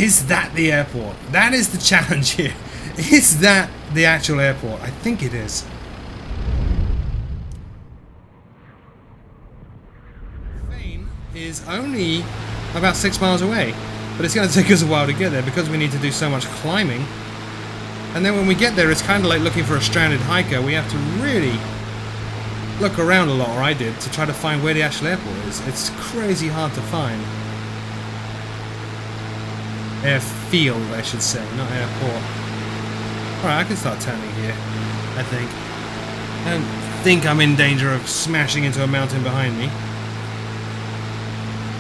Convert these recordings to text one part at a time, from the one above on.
Is that the airport? That is the challenge here. Is that the actual airport? I think it is. Fane is only about 6 miles away, but it's going to take us a while to get there because we need to do so much climbing. And then when we get there, it's kind of like looking for a stranded hiker. We have to really look around a lot, or I did, to try to find where the actual airport is. It's crazy hard to find. Airfield, I should say, not airport. Alright, I can start turning here, I think. I don't think I'm in danger of smashing into a mountain behind me.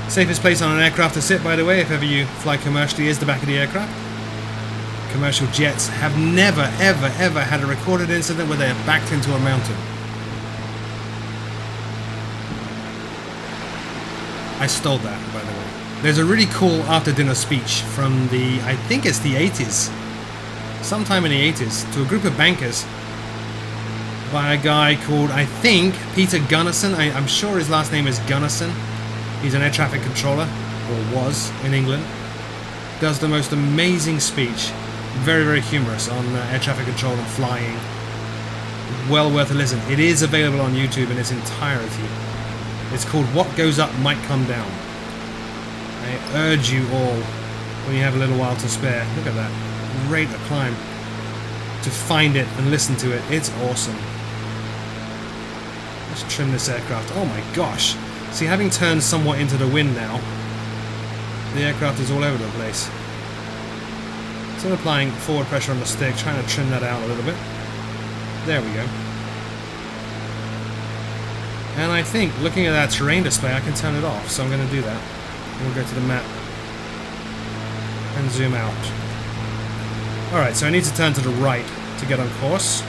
Safest place on an aircraft to sit, by the way, if ever you fly commercially, is the back of the aircraft. Commercial jets have never, ever, ever had a recorded incident where they have backed into a mountain. I stole that, by the way. There's a really cool after-dinner speech from the, I think it's the 80s, sometime in the 80s, to a group of bankers by a guy called, I think, Peter Gunnison. I'm sure his last name is Gunnison. He's an air traffic controller, or was, in England. Does the most amazing speech. Very, very humorous on air traffic control and flying. Well worth a listen. It is available on YouTube in its entirety. It's called What Goes Up Might Come Down. I urge you all, when you have a little while to spare, look at that, rate a climb, to find it and listen to it. It's awesome. Let's trim this aircraft. Oh my gosh. See, having turned somewhat into the wind now, the aircraft is all over the place. So I'm applying forward pressure on the stick, trying to trim that out a little bit. There we go. And I think, looking at that terrain display, I can turn it off, so I'm going to do that. We'll go to the map and zoom out. Alright, so I need to turn to the right to get on course.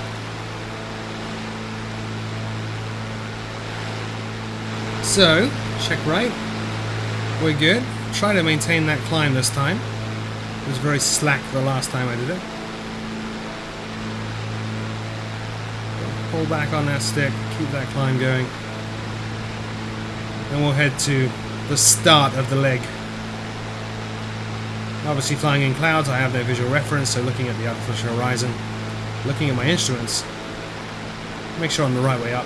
So, check right. We're good. Try to maintain that climb this time. It was very slack the last time I did it. Pull back on that stick, keep that climb going. And we'll head to the start of the leg. Obviously flying in clouds, I have no visual reference, so looking at the artificial horizon, looking at my instruments, make sure I'm the right way up.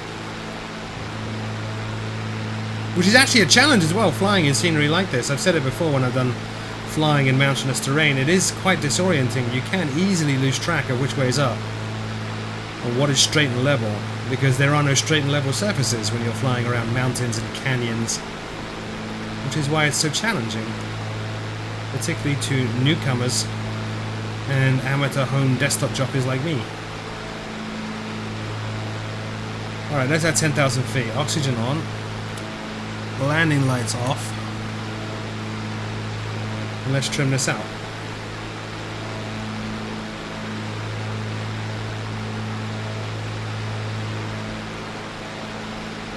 Which is actually a challenge as well, flying in scenery like this. I've said it before when I've done flying in mountainous terrain. It is quite disorienting. You can easily lose track of which way is up, or what is straight and level, because there are no straight and level surfaces when you're flying around mountains and canyons. Which is why it's so challenging, particularly to newcomers and amateur home desktop jockeys like me. Alright, there's our 10,000 feet. Oxygen on. Landing lights off. And let's trim this out.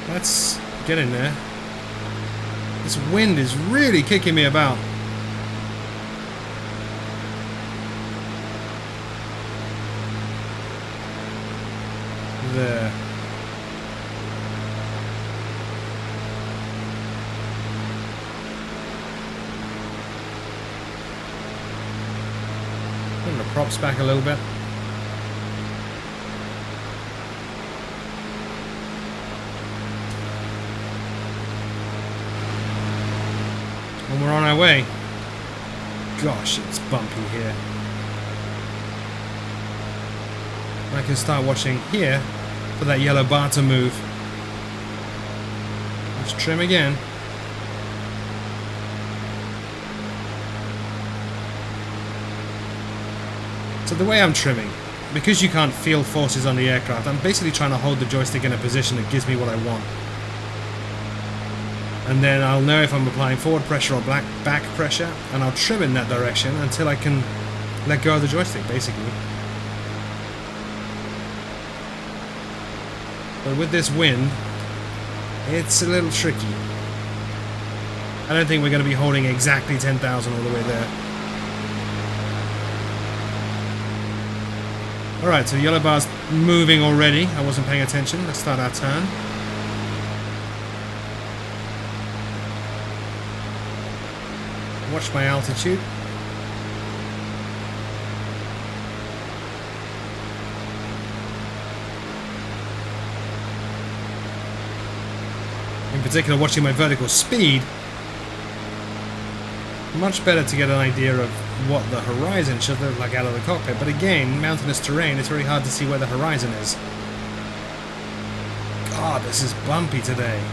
Let's get in there. This wind is really kicking me about. There. Putting the props back a little bit. And we're on our way. Gosh, it's bumpy here. I can start watching here for that yellow bar to move. Let's trim again. So the way I'm trimming, because you can't feel forces on the aircraft, I'm basically trying to hold the joystick in a position that gives me what I want. And then I'll know if I'm applying forward pressure or back pressure, and I'll trim in that direction until I can let go of the joystick, basically. But with this wind, it's a little tricky. I don't think we're going to be holding exactly 10,000 all the way there. Alright, so the yellow bar's moving already. I wasn't paying attention. Let's start our turn. Watch my altitude. particular watching my vertical speed, much better to get an idea of what the horizon should look like out of the cockpit. But again, mountainous terrain, it's very hard to see where the horizon is. God, this is bumpy today.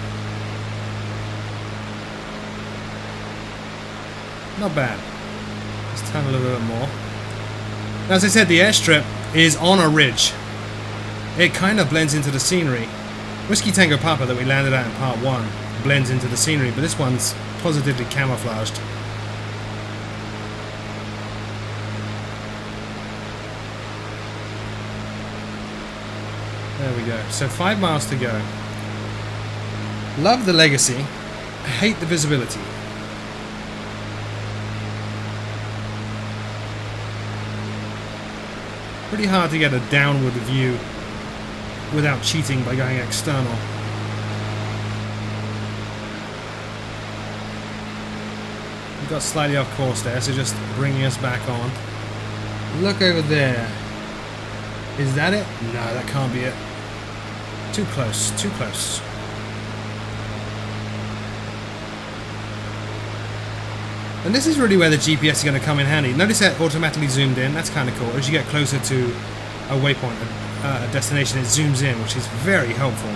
Not bad. Let's turn a little bit more. Now, as I said, the airstrip is on a ridge. It kind of blends into the scenery. Whiskey Tango Papa that we landed at in part 1 blends into the scenery, but this one's positively camouflaged. There we go. So 5 miles to go. Love the legacy. Hate the visibility. Pretty hard to get a downward view without cheating by going external. We got slightly off course there, so just bringing us back on. Look over there. Is that it? No, that can't be it. Too close, too close. And this is really where the GPS is going to come in handy. Notice that automatically zoomed in. That's kind of cool. As you get closer to a waypoint, a destination, it zooms in, which is very helpful.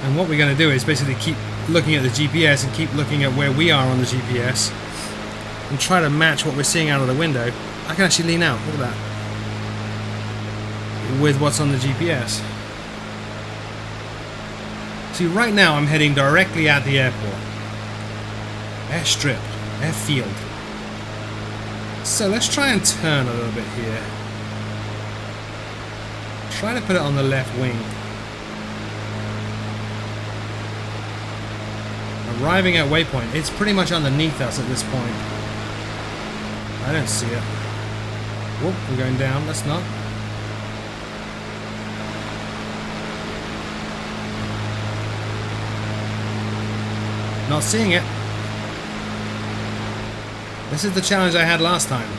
And what we're going to do is basically keep looking at the GPS and keep looking at where we are on the GPS and try to match what we're seeing out of the window. I can actually lean out, look at that, with what's on the GPS. See, right now I'm heading directly at the airport. Airstrip, airfield. So let's try and turn a little bit here. Try to put it on the left wing. Arriving at waypoint. It's pretty much underneath us at this point. I don't see it. Whoop, we're going down. Let's not. Not seeing it. This is the challenge I had last time.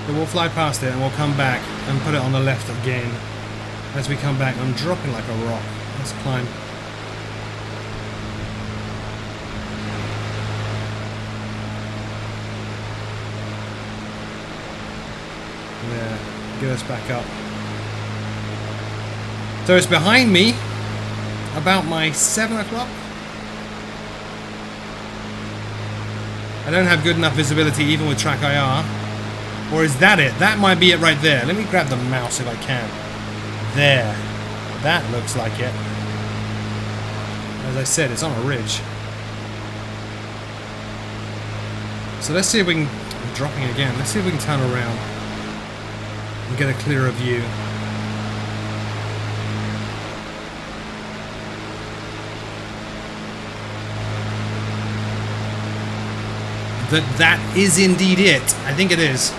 But we'll fly past it and we'll come back and put it on the left again. As we come back, I'm dropping like a rock. Let's climb. Yeah, get us back up. So it's behind me. About my 7 o'clock. I don't have good enough visibility even with track IR. Or is that it? That might be it right there. Let me grab the mouse if I can. There. That looks like it. As I said, it's on a ridge. So let's see if we can... I'm dropping again. Let's see if we can turn around and get a clearer view. That is indeed it. I think it is.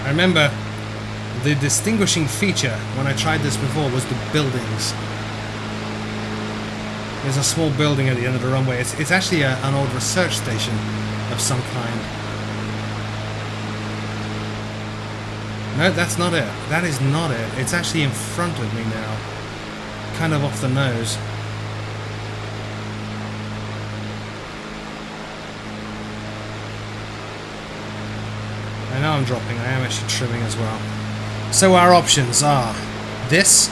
I remember the distinguishing feature when I tried this before was the buildings. There's a small building at the end of the runway. It's actually an old research station of some kind. No, that's not it. That is not it. It's actually in front of me now. Kind of off the nose. I know I'm dropping, I am actually trimming as well. So our options are this.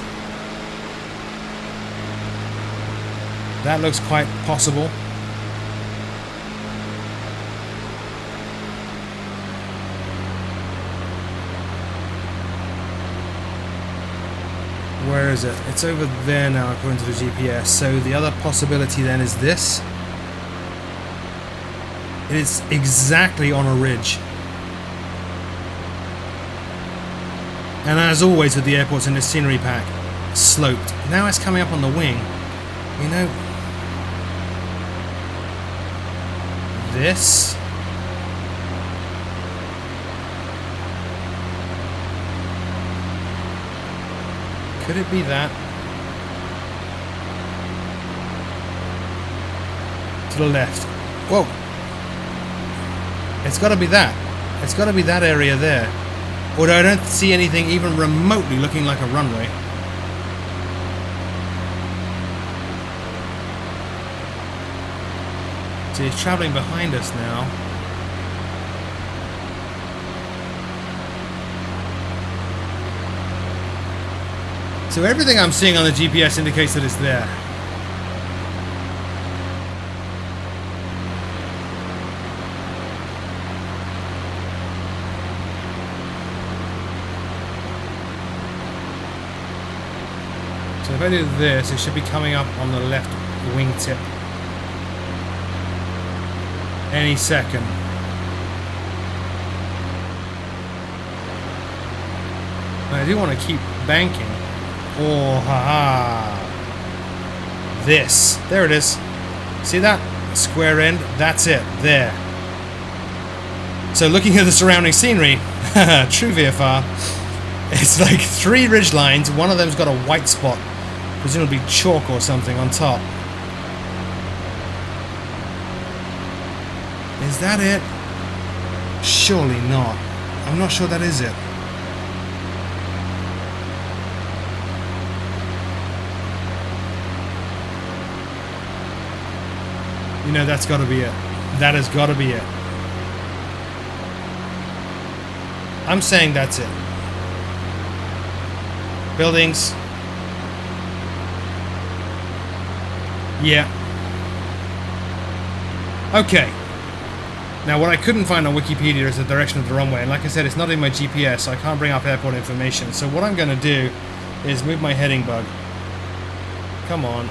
That looks quite possible. Where is it? It's over there now according to the GPS. So the other possibility then is this. It is exactly on a ridge. And as always with the airports in this scenery pack, sloped. Now it's coming up on the wing. You know, this. Could it be that? To the left. Whoa. It's got to be that. It's got to be that area there. Although I don't see anything even remotely looking like a runway. So he's traveling behind us now. So everything I'm seeing on the GPS indicates that it's there. So if I do this, it should be coming up on the left wingtip any second. But I do want to keep banking. Oh, haha. This. There it is. See that? Square end. That's it. There. So looking at the surrounding scenery, true VFR, it's like 3 ridge lines. One of them's got a white spot, presumably chalk or something on top. Is that it? Surely not. I'm not sure that is it. You know, that's got to be it. That has got to be it. I'm saying that's it. Buildings. Yeah. Okay. Now, what I couldn't find on Wikipedia is the direction of the runway. And like I said, it's not in my GPS, so I can't bring up airport information. So what I'm going to do is move my heading bug. Come on.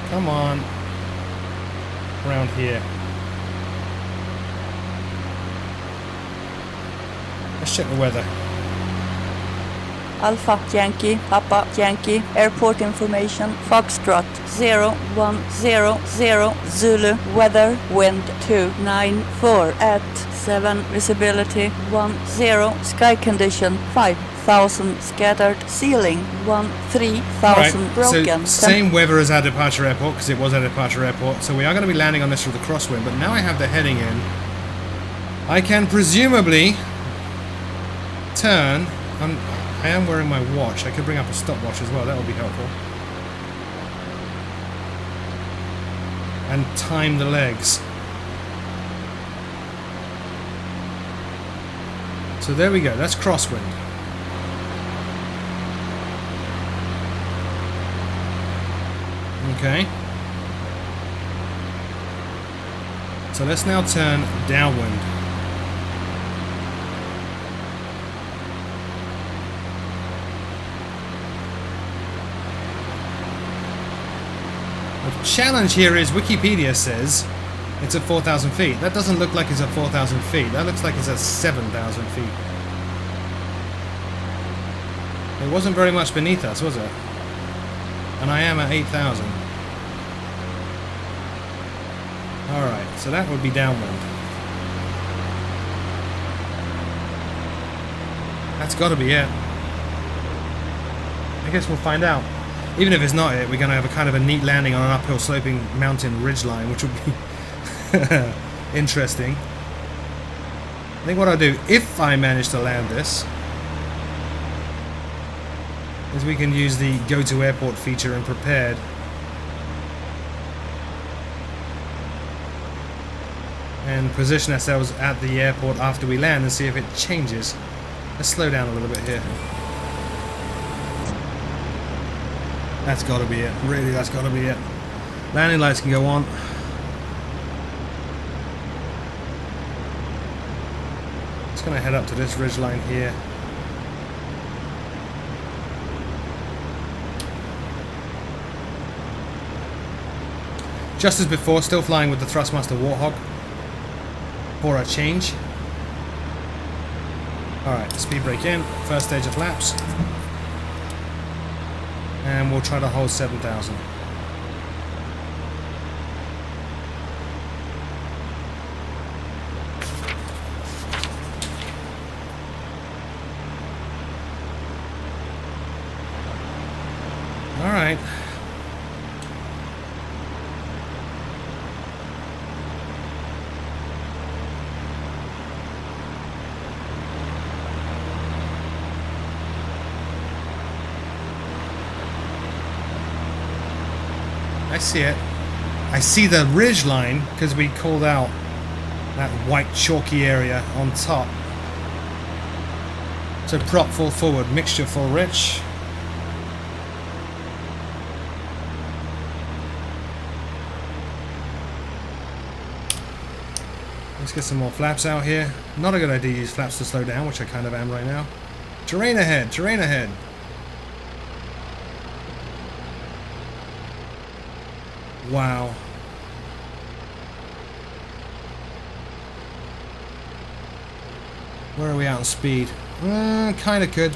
Come on. Around here. Let's check the weather. Alpha Yankee, Papa Yankee, airport information, Foxtrot 0100 Zulu, weather, wind 294 at 7, visibility 10, sky condition 5,000, scattered, ceiling 13,000, broken. So same weather as our departure airport, because it was our departure airport, so we are going to be landing on this with the crosswind, but now I have the heading in. I can presumably turn. I am wearing my watch. I could bring up a stopwatch as well. That would be helpful. And time the legs. So there we go. That's crosswind. Okay. So let's now turn downwind. The challenge here is Wikipedia says it's at 4,000 feet. That doesn't look like it's at 4,000 feet. That looks like it's at 7,000 feet. It wasn't very much beneath us, was it? And I am at 8,000. Alright, so that would be downwind. That's got to be it. I guess we'll find out. Even if it's not it, we're going to have a kind of a neat landing on an uphill sloping mountain ridgeline, which would be interesting. I think what I'll do, if I manage to land this, is we can use the go to airport feature in prepared. And position ourselves at the airport after we land and see if it changes. Let's slow down a little bit here. That's got to be it. Really, that's got to be it. Landing lights can go on. Just going to head up to this ridgeline here. Just as before, still flying with the Thrustmaster Warthog for a change. Alright, speed brake in, first stage of flaps. And we'll try to hold 7,000. Alright. I see it. I see the ridge line because we called out that white chalky area on top. So prop full forward, mixture full rich. Let's get some more flaps out here. Not a good idea to use flaps to slow down, which I kind of am right now. Terrain ahead, terrain ahead. Wow. Where are we out in speed? Kind of could.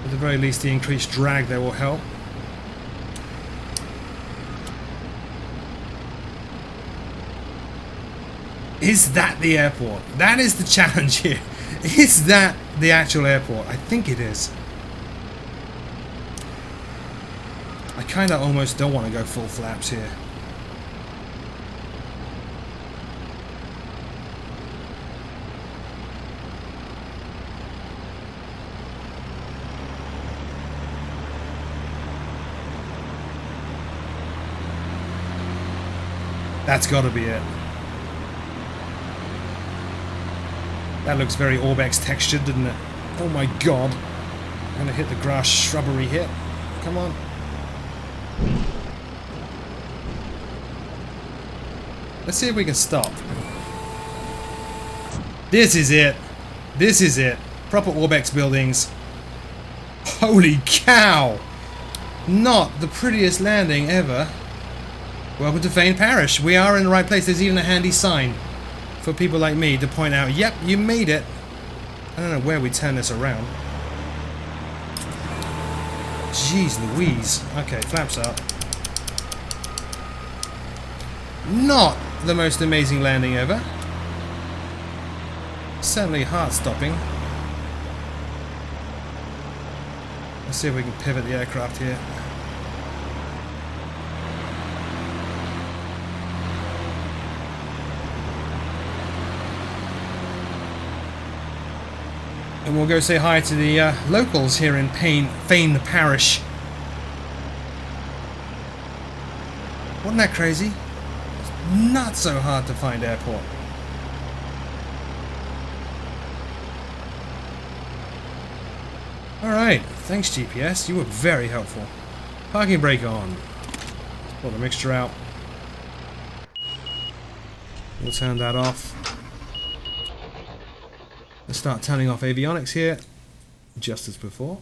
At the very least, the increased drag there will help. Is that the airport? That is the challenge here. Is that the actual airport? I think it is. I kind of almost don't want to go full flaps here. That's got to be it. That looks very ORBX textured, doesn't it? Oh my god. I'm going to hit the grass shrubbery hit. Come on. Let's see if we can stop. This is it. This is it. Proper ORBX buildings. Holy cow! Not the prettiest landing ever. Welcome to Fane Parish. We are in the right place. There's even a handy sign for people like me to point out, yep, you made it. I don't know where we turn this around. Jeez Louise. Okay, flaps up. Not the most amazing landing ever. Certainly heart-stopping. Let's see if we can pivot the aircraft here. And we'll go say hi to the locals here in Fane Parish. Wasn't that crazy? It's not so hard to find airport. Alright, thanks GPS, you were very helpful. Parking brake on. Let's pull the mixture out. We'll turn that off. Let's start turning off avionics here, just as before.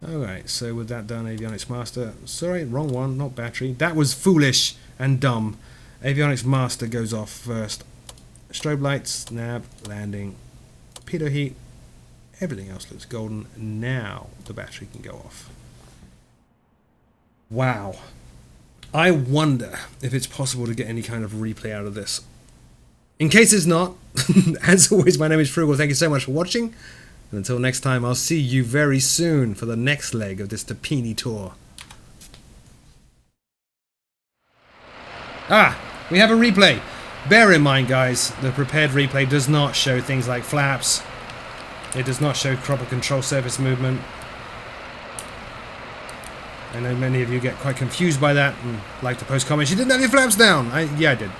Alright, so with that done, avionics master, sorry, wrong one, not battery. That was foolish and dumb. Avionics master goes off first. Strobe lights, nav, landing, pitot heat, everything else looks golden. Now the battery can go off. Wow. I wonder if it's possible to get any kind of replay out of this. In case it's not, as always, my name is Frugal. Thank you so much for watching. And until next time, I'll see you very soon for the next leg of this Tapini tour. Ah, we have a replay. Bear in mind, guys, the prepared replay does not show things like flaps. It does not show proper control surface movement. I know many of you get quite confused by that and like to post comments. You didn't have your flaps down. Yeah, I did.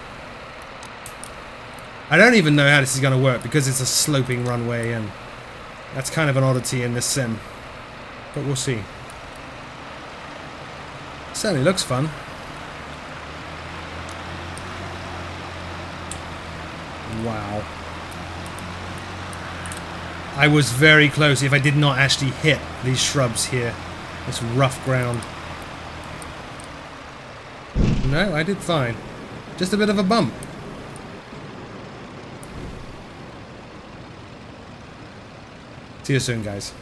I don't even know how this is going to work because it's a sloping runway and that's kind of an oddity in this sim. But we'll see. Certainly looks fun. Wow. I was very close if I did not actually hit these shrubs here. This rough ground. No, I did fine. Just a bit of a bump. See you soon, guys.